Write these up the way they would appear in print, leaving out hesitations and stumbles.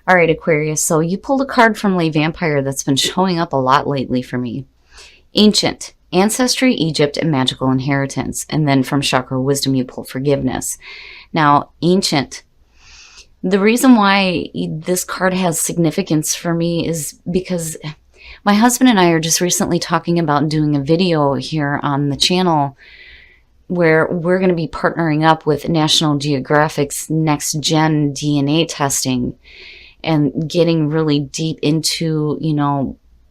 All right, Aquarius. So you pulled a card from Lay Vampire that's been showing up a lot lately for me. Ancient, Ancestry, Egypt, and Magical Inheritance. And then from Chakra Wisdom, you pull Forgiveness. Now, Ancient. The reason why this card has significance for me is because my husband and I are just recently talking about doing a video here on the channel where we're going to be partnering up with National Geographic's next gen DNA testing and getting really deep into,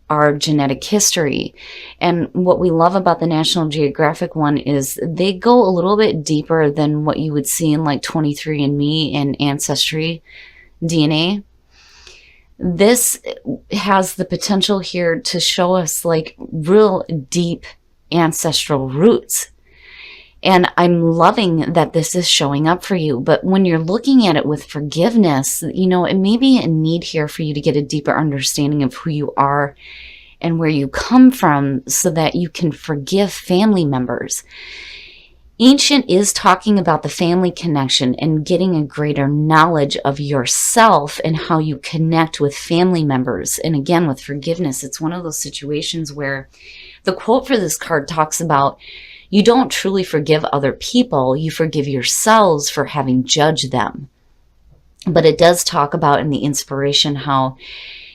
our genetic history. And what we love about the National Geographic one is they go a little bit deeper than what you would see in like 23andMe and Ancestry DNA. This has the potential here to show us like real deep ancestral roots. And I'm loving that this is showing up for you. But when you're looking at it with forgiveness, it may be a need here for you to get a deeper understanding of who you are and where you come from so that you can forgive family members. Ancient is talking about the family connection and getting a greater knowledge of yourself and how you connect with family members. And again, with forgiveness, it's one of those situations where the quote for this card talks about you don't truly forgive other people, you forgive yourselves for having judged them. But it does talk about in the inspiration how,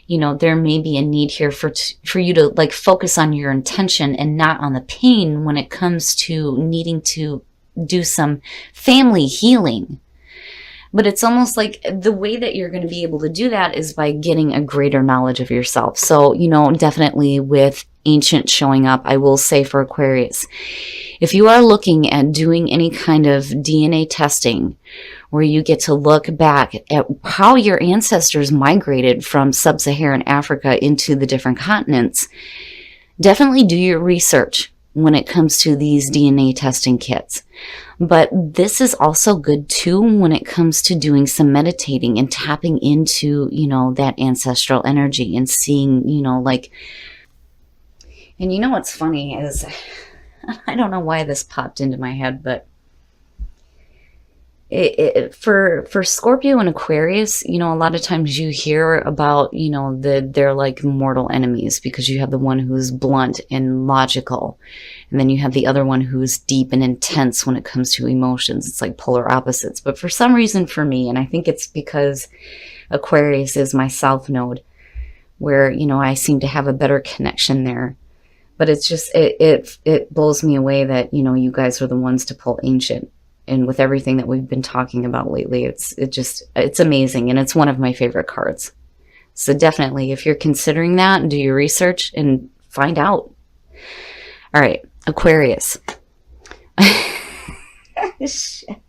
there may be a need here for you to like focus on your intention and not on the pain when it comes to needing to do some family healing. But it's almost like the way that you're going to be able to do that is by getting a greater knowledge of yourself. So, definitely with Ancient showing up, I will say for Aquarius, if you are looking at doing any kind of DNA testing where you get to look back at how your ancestors migrated from sub-Saharan Africa into the different continents, definitely do your research when it comes to these DNA testing kits. But this is also good too when it comes to doing some meditating and tapping into, that ancestral energy and seeing, and what's funny is, I don't know why this popped into my head, but for Scorpio and Aquarius, a lot of times you hear about, they're like mortal enemies because you have the one who's blunt and logical. And then you have the other one who's deep and intense when it comes to emotions. It's like polar opposites. But for some reason for me, and I think it's because Aquarius is my south node, where, I seem to have a better connection there. But it's just, it blows me away that, you guys are the ones to pull Ancient. And with everything that we've been talking about lately, it's amazing. And it's one of my favorite cards. So definitely, if you're considering that, do your research and find out. All right, Aquarius. Shit.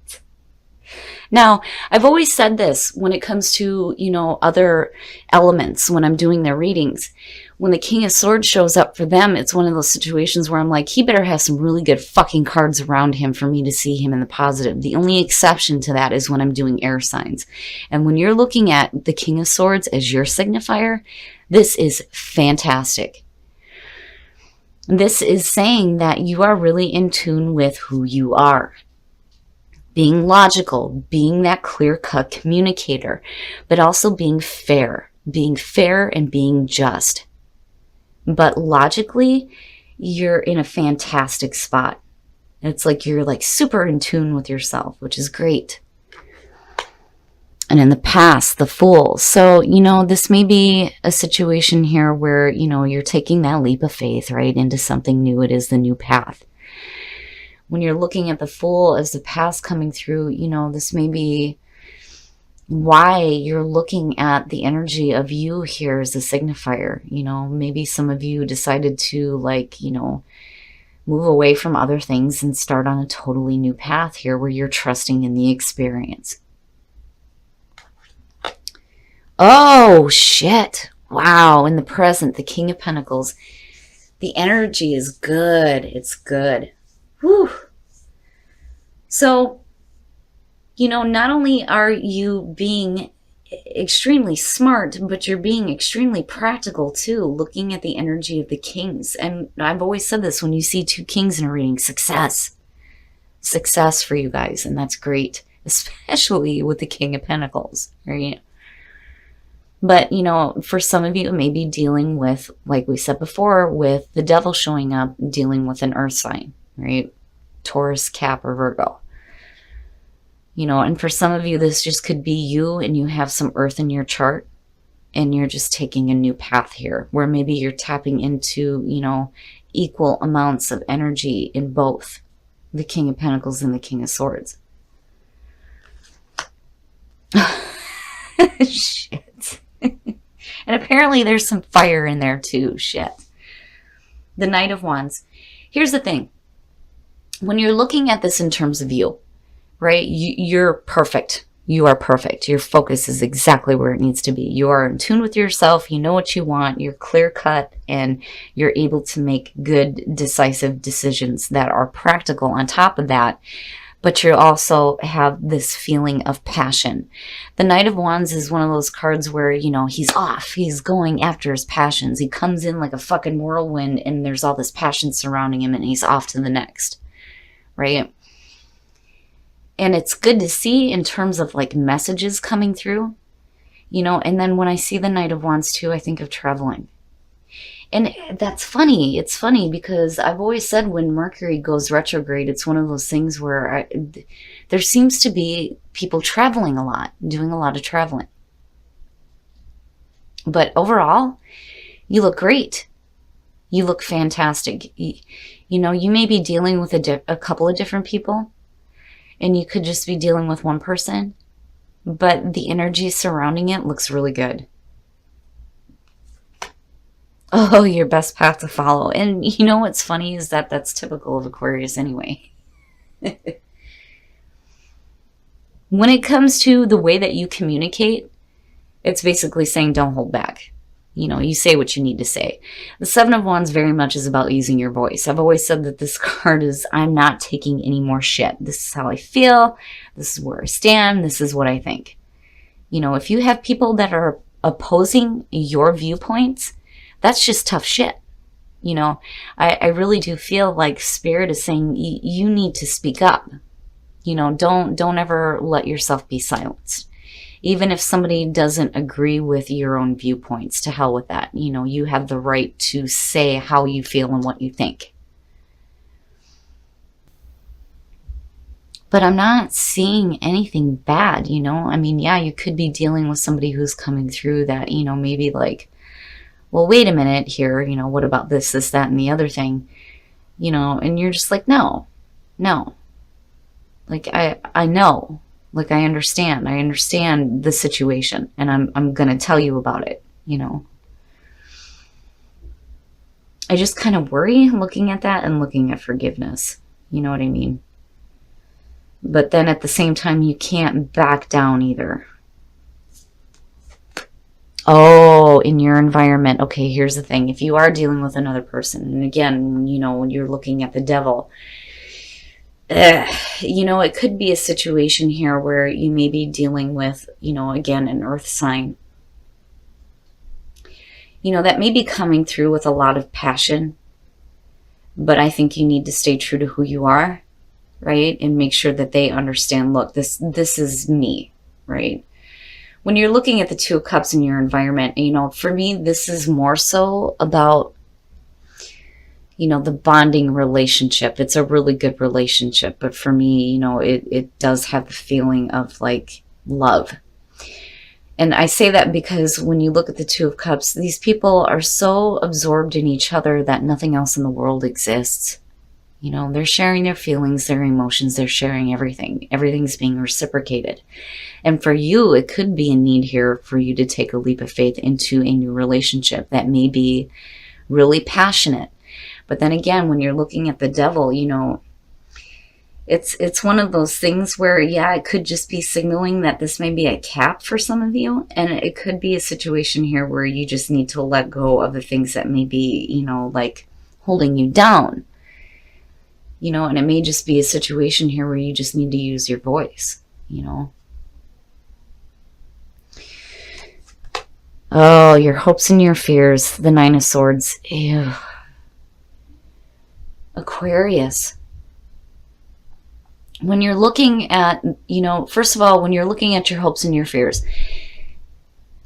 Now, I've always said this when it comes to, other elements when I'm doing their readings. When the King of Swords shows up for them, it's one of those situations where I'm like, he better have some really good fucking cards around him for me to see him in the positive. The only exception to that is when I'm doing air signs. And when you're looking at the King of Swords as your signifier, this is fantastic. This is saying that you are really in tune with who you are. Being logical, being that clear-cut communicator, but also being fair and being just. But logically, you're in a fantastic spot. It's like you're like super in tune with yourself, which is great. And in the past, the Fool. So, this may be a situation here where, you're taking that leap of faith, right, into something new. It is the new path. When you're looking at the Fool as the past coming through, this may be why you're looking at the energy of you here as a signifier. Maybe some of you decided to move away from other things and start on a totally new path here where you're trusting in the experience. Oh, shit. Wow. In the present, the King of Pentacles. The energy is good. It's good. Whew. So, not only are you being extremely smart, but you're being extremely practical too, looking at the energy of the kings. And I've always said this, when you see two kings in a reading, success for you guys. And that's great, especially with the King of Pentacles, right? But, you know, for some of you, it may be dealing with, like we said before, with the devil showing up, dealing with an earth sign, right? Taurus, Cap, or Virgo. You know, and for some of you, this just could be you and you have some earth in your chart and you're just taking a new path here where maybe you're tapping into, you know, equal amounts of energy in both the King of Pentacles and the King of Swords. Shit. And apparently there's some fire in there too. Shit. The Knight of Wands. Here's the thing. When you're looking at this in terms of you, right? You're perfect. You are perfect. Your focus is exactly where it needs to be. You are in tune with yourself. You know what you want. You're clear cut and you're able to make good, decisive decisions that are practical on top of that. But you also have this feeling of passion. The Knight of Wands is one of those cards where, you know, he's off. He's going after his passions. He comes in like a fucking whirlwind and there's all this passion surrounding him and he's off to the next, right? And it's good to see in terms of like messages coming through, you know, and then when I see the Knight of Wands too, I think of traveling. And that's funny. It's funny because I've always said when Mercury goes retrograde, it's one of those things where there seems to be people traveling a lot, doing a lot of traveling. But overall, you look great. You look fantastic. You know, you may be dealing with a couple of different people, and you could just be dealing with one person, but the energy surrounding it looks really good. Oh, your best path to follow. And you know what's funny is that that's typical of Aquarius anyway. When it comes to the way that you communicate, it's basically saying don't hold back. You know, you say what you need to say. The Seven of Wands very much is about using your voice. I've always said that this card is, I'm not taking any more shit. This is how I feel. This is where I stand. This is what I think. You know, if you have people that are opposing your viewpoints, that's just tough shit. You know, I really do feel like Spirit is saying you need to speak up. You know, don't ever let yourself be silenced. Even if somebody doesn't agree with your own viewpoints, to hell with that. You know, you have the right to say how you feel and what you think. But I'm not seeing anything bad, you know. I mean, yeah, you could be dealing with somebody who's coming through that, you know, maybe like, well, wait a minute here, you know, what about this, that, and the other thing, you know, and you're just like, no. Like, I know, like, I understand the situation, and I'm going to tell you about it, you know. I just kind of worry looking at that and looking at forgiveness, you know what I mean? But then at the same time, you can't back down either. Oh, in your environment. Okay, here's the thing. If you are dealing with another person, and again, you know, when you're looking at the devil, you know, it could be a situation here where you may be dealing with, you know, again, an earth sign. You know, that may be coming through with a lot of passion, but I think you need to stay true to who you are, right? And make sure that they understand, look, this is me, right? When you're looking at the Two of Cups in your environment, you know, for me, this is more so about, you know, the bonding relationship. It's a really good relationship. But for me, you know, it does have the feeling of like love. And I say that because when you look at the Two of Cups, these people are so absorbed in each other that nothing else in the world exists. You know, they're sharing their feelings, their emotions, they're sharing everything. Everything's being reciprocated. And for you, it could be a need here for you to take a leap of faith into a new relationship that may be really passionate. But then again, when you're looking at the devil, you know, it's one of those things where, yeah, it could just be signaling that this may be a cap for some of you. And it could be a situation here where you just need to let go of the things that may be, you know, like holding you down. You know, and it may just be a situation here where you just need to use your voice, you know. Oh, your hopes and your fears. The Nine of Swords. Ew. Aquarius. When you're looking at, you know, first of all, when you're looking at your hopes and your fears,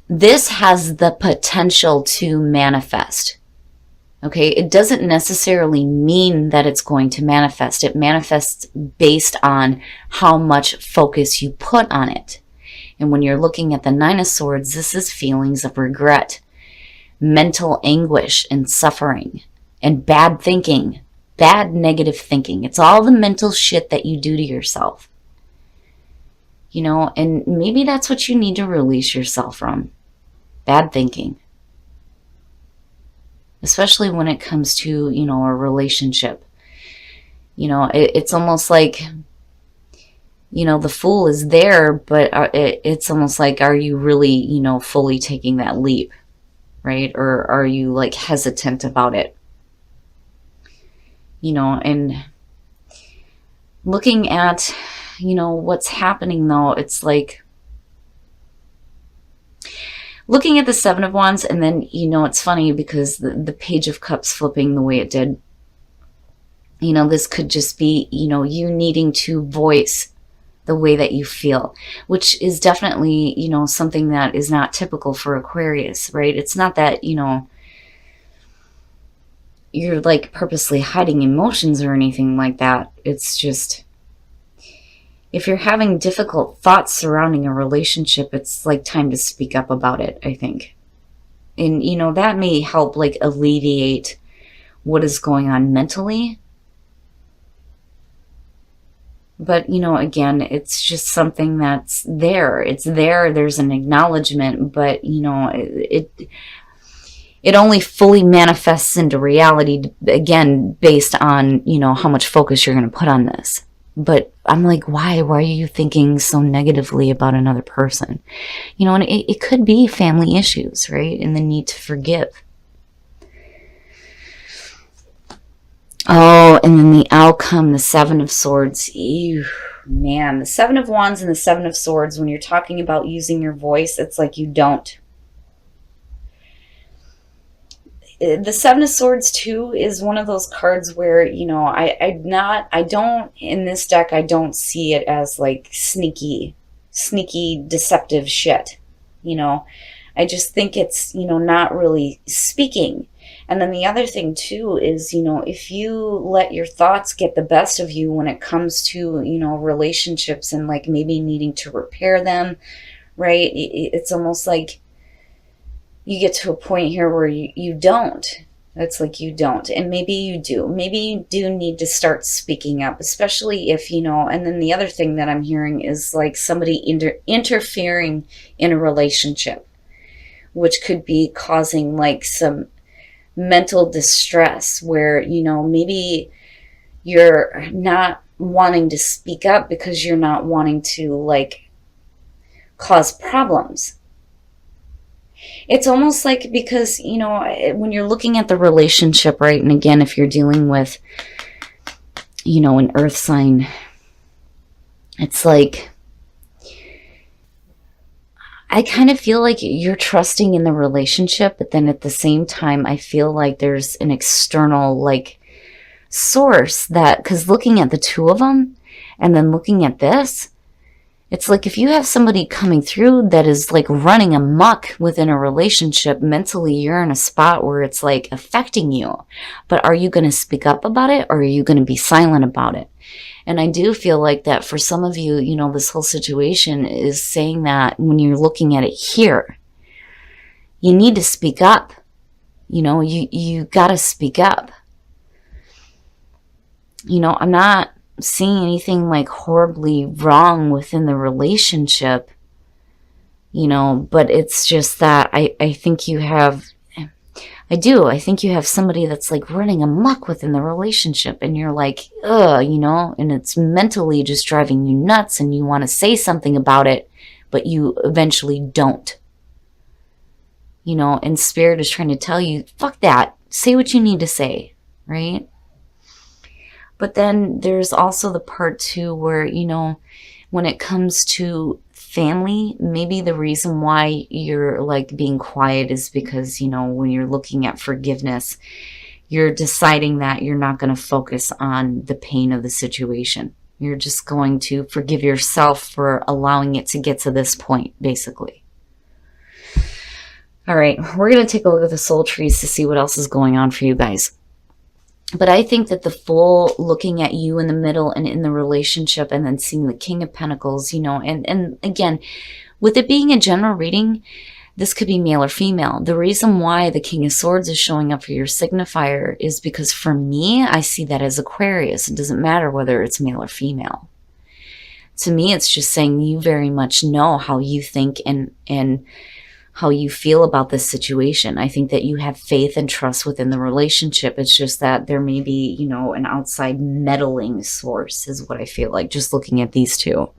this has the potential to manifest. Okay, it doesn't necessarily mean that it's going to manifest. It manifests based on how much focus you put on it. And when you're looking at the Nine of Swords, this is feelings of regret, mental anguish and suffering, and bad thinking, bad negative thinking. It's all the mental shit that you do to yourself. You know, and maybe that's what you need to release yourself from. Bad thinking. Especially when it comes to, you know, a relationship. You know, it's almost like, you know, the Fool is there, but it's almost like, are you really, you know, fully taking that leap, right? Or are you like hesitant about it? You know, and looking at, you know, what's happening though, it's like, looking at the Seven of Wands, and then, you know, it's funny because the Page of Cups flipping the way it did, you know, this could just be, you know, you needing to voice the way that you feel, which is definitely, you know, something that is not typical for Aquarius, right? It's not that, you know, you're like purposely hiding emotions or anything like that. It's just, if you're having difficult thoughts surrounding a relationship, it's like time to speak up about it, I think. And, you know, that may help like alleviate what is going on mentally. But, you know, again, it's just something that's there. It's there. There's an acknowledgement, but, you know, it only fully manifests into reality, again, based on, you know, how much focus you're going to put on this. But I'm like, why are you thinking so negatively about another person? You know, and it could be family issues, right? And the need to forgive. Oh, and then the outcome, the Seven of Swords. Ew, man, the Seven of Wands and the Seven of Swords, when you're talking about using your voice, it's like you don't. The Seven of Swords too is one of those cards where, you know, I don't, in this deck, I don't see it as like sneaky, deceptive shit. You know, I just think it's, you know, not really speaking. And then the other thing too is, you know, if you let your thoughts get the best of you when it comes to, you know, relationships and like maybe needing to repair them, right? It's almost like you get to a point here where you don't. It's like you don't. And maybe you do. Maybe you do need to start speaking up, especially if, you know, and then the other thing that I'm hearing is like somebody interfering in a relationship, which could be causing like some mental distress where, you know, maybe you're not wanting to speak up because you're not wanting to like cause problems. It's almost like, because, you know, when you're looking at the relationship, right, and again, if you're dealing with, you know, an earth sign, it's like, I kind of feel like you're trusting in the relationship, but then at the same time, I feel like there's an external, like, source that, because looking at the two of them, and then looking at this, it's like if you have somebody coming through that is like running amok within a relationship, mentally you're in a spot where it's like affecting you. But are you going to speak up about it, or are you going to be silent about it? And I do feel like that for some of you, you know, this whole situation is saying that when you're looking at it here, you need to speak up. You know, you got to speak up. You know, I'm not seeing anything like horribly wrong within the relationship, you know, but it's just that I think you have, I think you have somebody that's like running amok within the relationship, and you're like, ugh, you know, and it's mentally just driving you nuts, and you want to say something about it, but you eventually don't. You know, and Spirit is trying to tell you, fuck that, say what you need to say, right? But then there's also the part too where, you know, when it comes to family, maybe the reason why you're like being quiet is because, you know, when you're looking at forgiveness, you're deciding that you're not going to focus on the pain of the situation. You're just going to forgive yourself for allowing it to get to this point, basically. All right, we're going to take a look at the soul trees to see what else is going on for you guys. But I think that the full looking at you in the middle and in the relationship, and then seeing the King of Pentacles, and again, with it being a general reading, this could be male or female. The reason why the King of Swords is showing up for your signifier is because for me, I see that as Aquarius. It doesn't matter whether it's male or female. To me, it's just saying you very much know how you think and how you feel about this situation. I think that you have faith and trust within the relationship. It's just that there may be, an outside meddling source is what I feel like, just looking at these two.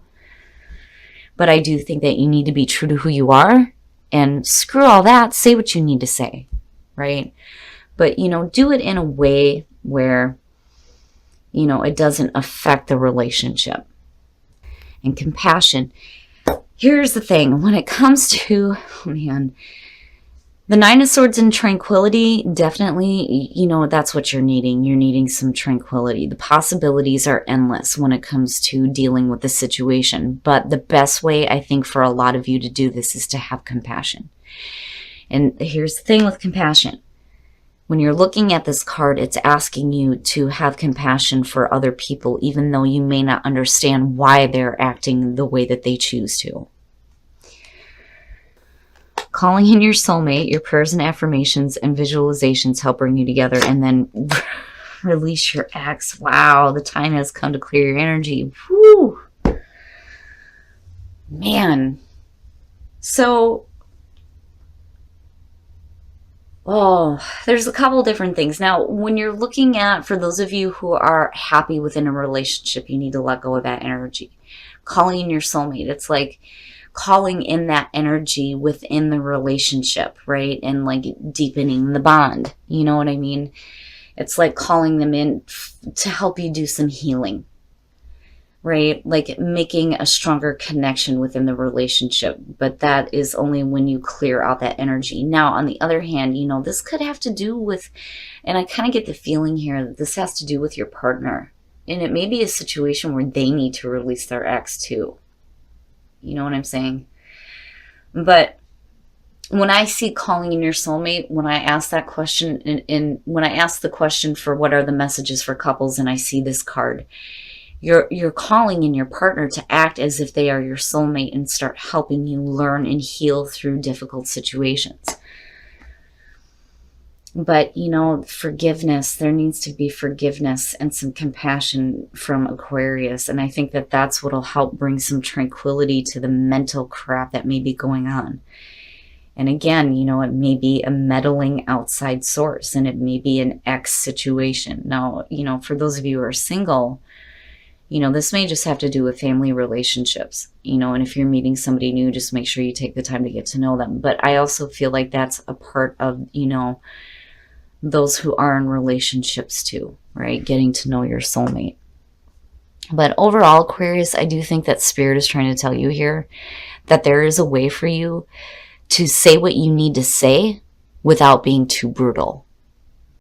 But I do think that you need to be true to who you are, and screw all that, say what you need to say, right? But, do it in a way where, it doesn't affect the relationship. And compassion. Here's the thing. When it comes to, the Nine of Swords and tranquility, definitely, that's what you're needing. You're needing some tranquility. The possibilities are endless when it comes to dealing with the situation. But the best way, I think, for a lot of you to do this is to have compassion. And here's the thing with compassion. When you're looking at this card, it's asking you to have compassion for other people, even though you may not understand why they're acting the way that they choose to. Calling in your soulmate, your prayers and affirmations and visualizations help bring you together, and then release your ex. Wow, the time has come to clear your energy. Whew. Man. So, there's a couple different things. Now, when you're looking at, for those of you who are happy within a relationship, you need to let go of that energy. Calling in your soulmate, it's like calling in that energy within the relationship, right? And like deepening the bond. You know what I mean? It's like calling them in to help you do some healing, right? Like making a stronger connection within the relationship. But that is only when you clear out that energy. Now, on the other hand, this could have to do with, and I kind of get the feeling here that this has to do with your partner. And it may be a situation where they need to release their ex too. You know what I'm saying? But when I see calling in your soulmate, when I ask that question, and when I ask the question for what are the messages for couples, and I see this card, you're calling in your partner to act as if they are your soulmate and start helping you learn and heal through difficult situations. But, forgiveness, there needs to be forgiveness and some compassion from Aquarius. And I think that that's what will help bring some tranquility to the mental crap that may be going on. And again, it may be a meddling outside source, and it may be an ex situation. Now, for those of you who are single, this may just have to do with family relationships, and if you're meeting somebody new, just make sure you take the time to get to know them. But I also feel like that's a part of, those who are in relationships too, right? Getting to know your soulmate. But overall, Aquarius, I do think that Spirit is trying to tell you here that there is a way for you to say what you need to say without being too brutal.